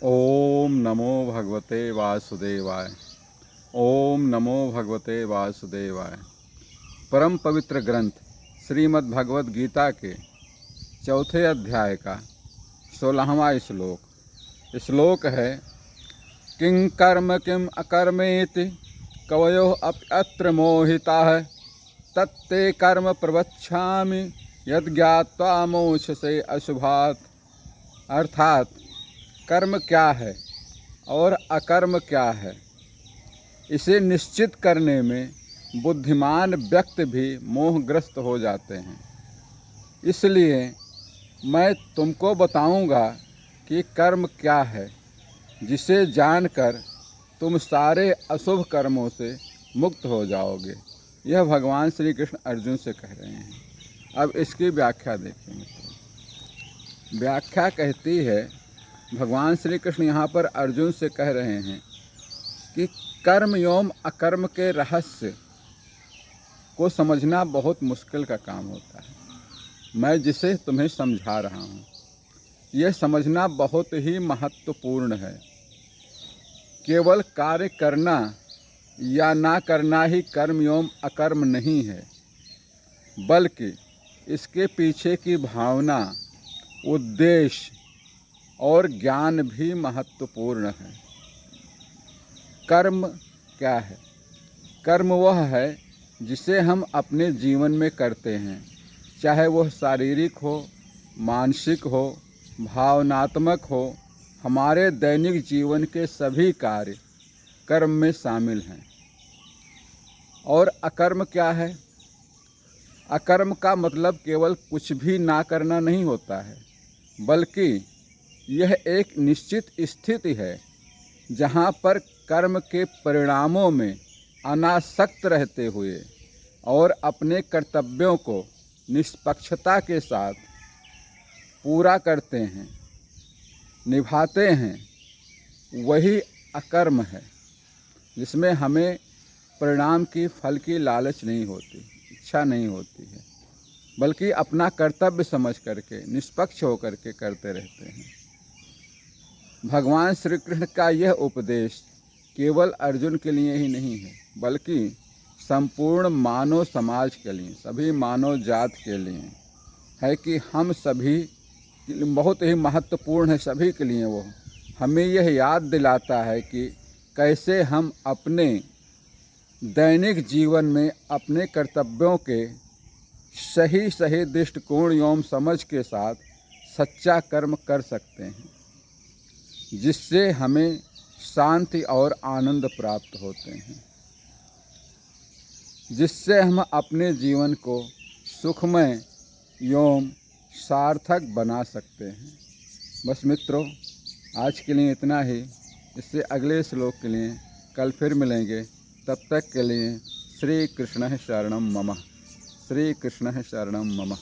ओम नमो भगवते वासुदेवाय। ओम नमो भगवते वासुदेवाय। परम पवित्र ग्रंथ श्रीमद् भगवद गीता के चौथे अध्याय का 16वां श्लोक। श्लोक है किं कर्म किम अकर्मेति कवयो अत्र मोहिताः तत्ते कर्म प्रवक्ष्यामि यद् ज्ञात्वा मोक्षसे अशुभात्। अर्थात कर्म क्या है और अकर्म क्या है, इसे निश्चित करने में बुद्धिमान व्यक्ति भी मोहग्रस्त हो जाते हैं। इसलिए मैं तुमको बताऊंगा कि कर्म क्या है, जिसे जानकर तुम सारे अशुभ कर्मों से मुक्त हो जाओगे। यह भगवान श्री कृष्ण अर्जुन से कह रहे हैं। अब इसकी व्याख्या देखेंगे। व्याख्या कहती है, भगवान श्री कृष्ण यहाँ पर अर्जुन से कह रहे हैं कि कर्म एवं अकर्म के रहस्य को समझना बहुत मुश्किल का काम होता है। मैं जिसे तुम्हें समझा रहा हूँ, यह समझना बहुत ही महत्वपूर्ण है। केवल कार्य करना या ना करना ही कर्म एवं अकर्म नहीं है, बल्कि इसके पीछे की भावना, उद्देश्य और ज्ञान भी महत्वपूर्ण है। कर्म क्या है? कर्म वह है जिसे हम अपने जीवन में करते हैं, चाहे वह शारीरिक हो, मानसिक हो, भावनात्मक हो। हमारे दैनिक जीवन के सभी कार्य कर्म में शामिल हैं। और अकर्म क्या है? अकर्म का मतलब केवल कुछ भी ना करना नहीं होता है, बल्कि यह एक निश्चित स्थिति है जहाँ पर कर्म के परिणामों में अनासक्त रहते हुए और अपने कर्तव्यों को निष्पक्षता के साथ पूरा करते हैं, निभाते हैं। वही अकर्म है, जिसमें हमें परिणाम की, फल की लालच नहीं होती, इच्छा नहीं होती है, बल्कि अपना कर्तव्य समझ करके निष्पक्ष होकर के करते रहते हैं। भगवान श्री कृष्ण का यह उपदेश केवल अर्जुन के लिए ही नहीं है, बल्कि संपूर्ण मानव समाज के लिए, सभी मानव जात के लिए है कि हम सभी, बहुत ही महत्वपूर्ण है सभी के लिए। वो हमें यह याद दिलाता है कि कैसे हम अपने दैनिक जीवन में अपने कर्तव्यों के सही दृष्टिकोण एवं समझ के साथ सच्चा कर्म कर सकते हैं, जिससे हमें शांति और आनंद प्राप्त होते हैं, जिससे हम अपने जीवन को सुखमय एवं सार्थक बना सकते हैं। बस मित्रों, आज के लिए इतना ही। इससे अगले श्लोक के लिए कल फिर मिलेंगे। तब तक के लिए श्री कृष्ण शरणं मम। श्री कृष्ण शरणं मम।